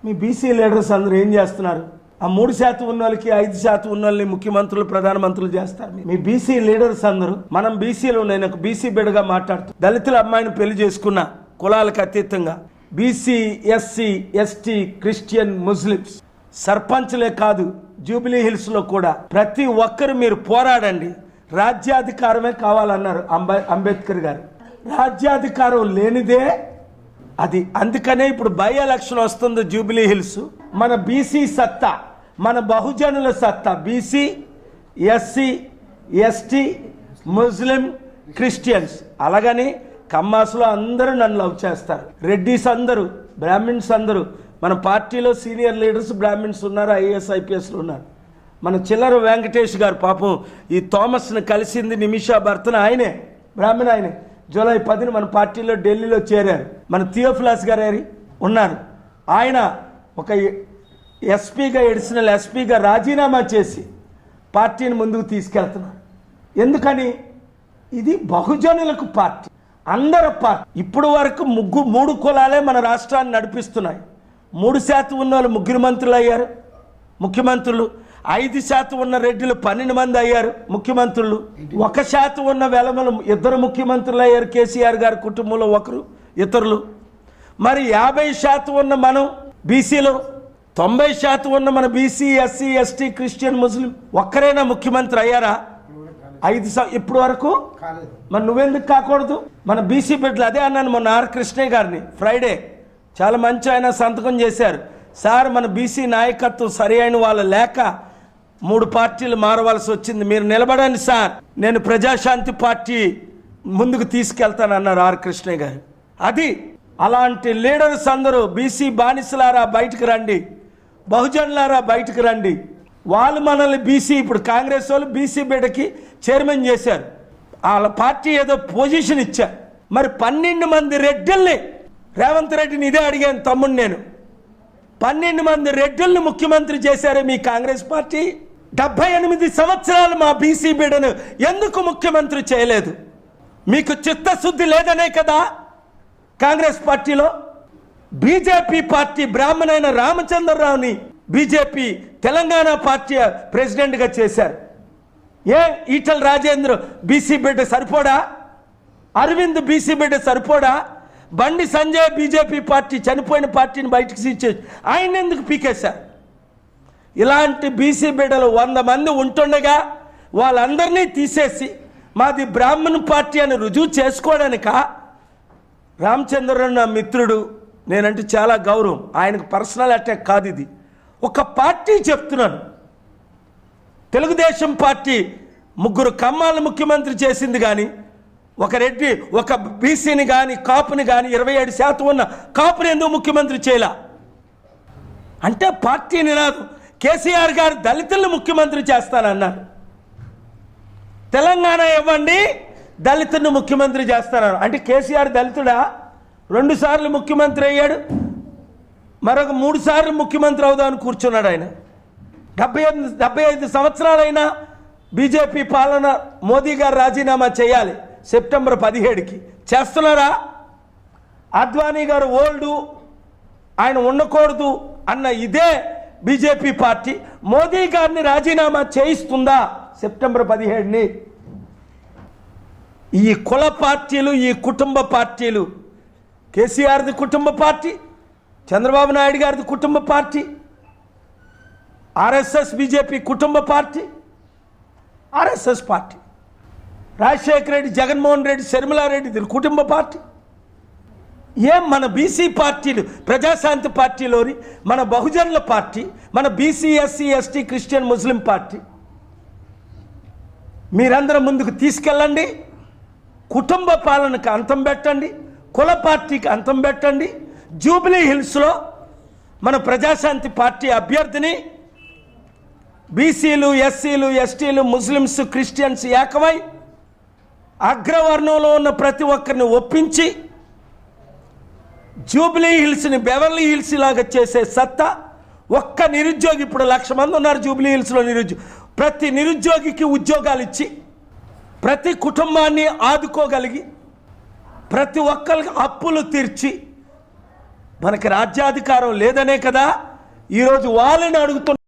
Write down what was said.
మీ BC leaders అందరూ ఏం చేస్తున్నారు? ఆ 3% ఉన్న వాళ్ళకి 5% ఉన్న వాళ్ళని ముఖ్యమంత్రులు ప్రధానమంత్రులు చేస్తారు. మీ బీసీ లీడర్స్ అందరూ, మనం బీసీలో, నేను ఒక బీసీ బిడ్డగా మాట్లాడుతూ, దళితుల అమ్మాయిని పెళ్లి చేసుకున్న కులాలకు అతీతంగా BC, SC, ST, Christian, Muslims సర్పంచ్లే కాదు, జూబిలీ హిల్స్లో కూడా ప్రతి ఒక్కరు మీరు పోరాడండి. రాజ్యాధికారమే కావాలన్నారు అంబేద్కర్ గారు. రాజ్యాధికారం లేనిదే అది. అందుకనే ఇప్పుడు బై ఎలక్షన్ వస్తుంది జూబిలీ హిల్స్. మన బీసీ సత్తా, మన బహుజనుల సత్తా, బీసీ, ఎస్సీ, ఎస్టీ, ముస్లిం, క్రిస్టియన్స్. అలాగని కమ్మాస్లో అందరూ నన్ను లవ్ చేస్తారు. రెడ్డిస్ అందరూ, బ్రాహ్మిన్స్ అందరూ. మన పార్టీలో సీనియర్ లీడర్స్ బ్రాహ్మిన్స్ ఉన్నారు, ఐఏఎస్ ఐపీఎస్లు ఉన్నారు. మన చిల్లర వెంకటేష్ గారు పాపం ఈ థామస్ని కలిసింది, నిమిషా భర్తను, ఆయనే బ్రాహ్మణ, ఆయనే జూలై 10న మన పార్టీలో ఢిల్లీలో చేరారు. మన థియోఫిలాస్ గారు ఉన్నారు. ఆయన ఒక ఎస్పీగా, ఎడిషనల్ ఎస్పీగా రాజీనామా చేసి పార్టీని ముందుకు తీసుకెళ్తున్నారు. ఎందుకని? ఇది బహుజనులకు పార్టీ, అందరి పార్టీ. ఇప్పుడు వరకు 3 కులాలే మన రాష్ట్రాన్ని నడిపిస్తున్నాయి. 3% ఉన్న వాళ్ళు 3 మంత్రులు అయ్యారు ముఖ్యమంత్రులు. 5% ఉన్న రెడ్డిలు 12 మంది అయ్యారు ముఖ్యమంత్రులు. 1% ఉన్న వెలమలు 2 ముఖ్యమంత్రులు అయ్యారు. కేసీఆర్ గారి కుటుంబంలో ఒకరు, ఇతరులు. మరి 50% ఉన్న మనం బీసీలో, 90% ఉన్న మన బీసీ, ఎస్సీ, ఎస్టీ, క్రిస్టియన్, ముస్లిం ఒక్కరైనా ముఖ్యమంత్రి అయ్యారా? 5 ఇప్పుడు వరకు. మరి నువ్వెందుకు కాకూడదు? మన బీసీ బిడ్డలు అదే అన్నాను మొన్న ఆర్ కృష్ణయ్య గారిని ఫ్రైడే. చాలా మంచి ఆయన సంతకం చేశారు. సార్, మన బీసీ నాయకత్వం సరి అయిన వాళ్ళు లేక 3 పార్టీలు మారవలసి వచ్చింది. మీరు నిలబడండి సార్, నేను ప్రజాశాంతి పార్టీ ముందుకు తీసుకెళ్తానన్నారు ఆర్ కృష్ణయ్య గారు. అది అలాంటి లీడర్స్ అందరూ బీసీ బానిసలారా బయటకు రండి, బహుజనులారా బయటకు రండి. వాళ్ళు మనల్ని బీసీ, ఇప్పుడు కాంగ్రెస్ వాళ్ళు బీసీ బిడ్డకి చైర్మన్ చేశారు. వాళ్ళ పార్టీ ఏదో పొజిషన్ ఇచ్చారు. మరి 12 మంది రెడ్డిల్ని, రేవంత్ రెడ్డిని ఇదే అడిగాను తమ్ముడు నేను, 12 మంది రెడ్డిల్ని ముఖ్యమంత్రి చేశారే మీ కాంగ్రెస్ పార్టీ. 78 సంవత్సరాలు మా బీసీ బిడ్డను ఎందుకు ముఖ్యమంత్రి చేయలేదు? మీకు చిత్తశుద్ధి లేదనే కదా కాంగ్రెస్ పార్టీలో. బీజేపీ పార్టీ బ్రాహ్మణైన రామచంద్రరావుని బీజేపీ తెలంగాణ పార్టీ ప్రెసిడెంట్గా చేశారు. ఈటల రాజేంద్ర బీసీ బిడ్డ సరిపోడా? అరవింద్ బీసీ బిడ్డ సరిపోడా? బండి సంజయ్ బీజేపీ పార్టీ చనిపోయిన పార్టీని బయటకు తీసేసి ఆయన ఎందుకు పీకేశారు? ఇలాంటి బీసీ బిడ్డలు 100 మంది ఉంటుండగా వాళ్ళందరినీ తీసేసి మాది బ్రాహ్మణ పార్టీ అని రుజువు చేసుకోవడానిక? రామచంద్రరావు నా మిత్రుడు, నేనంటే చాలా గౌరవం, ఆయనకు పర్సనల్ అటాక్ కాదు ఇది. ఒక పార్టీ చెప్తున్నాను, తెలుగుదేశం పార్టీ 3 కమ్మాలను ముఖ్యమంత్రి చేసింది, కానీ ఒక రెడ్డి, ఒక బీసీని కానీ కాపుని కానీ 27% ఉన్న కాపుని ఎందుకు ముఖ్యమంత్రి చేయలా? అంటే పార్టీ నినాదం. కేసీఆర్ గారు దళితులను ముఖ్యమంత్రి చేస్తానన్నారు. తెలంగాణ ఇవ్వండి, దళితులను ముఖ్యమంత్రి చేస్తానన్నారు. అంటే కేసీఆర్ దళితుడా? 2 సార్లు ముఖ్యమంత్రి అయ్యాడు, మరొక 3 సార్లు ముఖ్యమంత్రి అవుదామని కూర్చున్నాడు ఆయన. 75 సంవత్సరాలైనా బీజేపీ పాలన, మోదీ గారు రాజీనామా చేయాలి సెప్టెంబర్ 17కి. చేస్తున్నారా? అద్వానీ గారు ఓల్డు, ఆయన ఉండకూడదు అన్న ఇదే బీజేపీ పార్టీ మోదీ గారిని రాజీనామా చేయిస్తుందా సెప్టెంబర్ 17ని? ఈ కుల పార్టీలు, ఈ కుటుంబ పార్టీలు, కేసీఆర్ది కుటుంబ పార్టీ, చంద్రబాబు నాయుడు గారిది కుటుంబ పార్టీ, ఆర్ఎస్ఎస్ బీజేపీ కుటుంబ party, RSS party, Rajasekhara Reddy, Jaganmohan Reddy, Sharmila Reddy కుటుంబ పార్టీ. మన బీసీ పార్టీలు, ప్రజాశాంతి పార్టీలోని మన బహుజనుల పార్టీ, మన BC, SC, ST, Christian, Muslim party మీరందరూ ముందుకు తీసుకెళ్ళండి. కుటుంబ పాలనకు అంతం పెట్టండి, కుల పార్టీకి అంతం పెట్టండి. జూబిలీ హిల్స్లో మన ప్రజాశాంతి పార్టీ అభ్యర్థిని బీసీలు, ఎస్సీలు, ఎస్టీలు, ముస్లిమ్స్, క్రిస్టియన్స్ ఏకమై అగ్రవర్ణంలో ఉన్న ప్రతి ఒక్కరిని ఒప్పించి జూబిలీ హిల్స్ని బెవర్లీ హిల్స్ లాగా చేసే సత్తా ఒక్క నిరుద్యోగి, ఇప్పుడు 1,00,000 మంది ఉన్నారు జూబిలీ హిల్స్లో నిరుద్యోగి, ప్రతి నిరుద్యోగికి ఉద్యోగాలు ఇచ్చి ప్రతి కుటుంబాన్ని ఆదుకోగలిగి ప్రతి ఒక్కరికి అప్పులు తీర్చి మనకి రాజ్యాధికారం లేదనే కదా ఈరోజు వాళ్ళని అడుగుతున్నారు.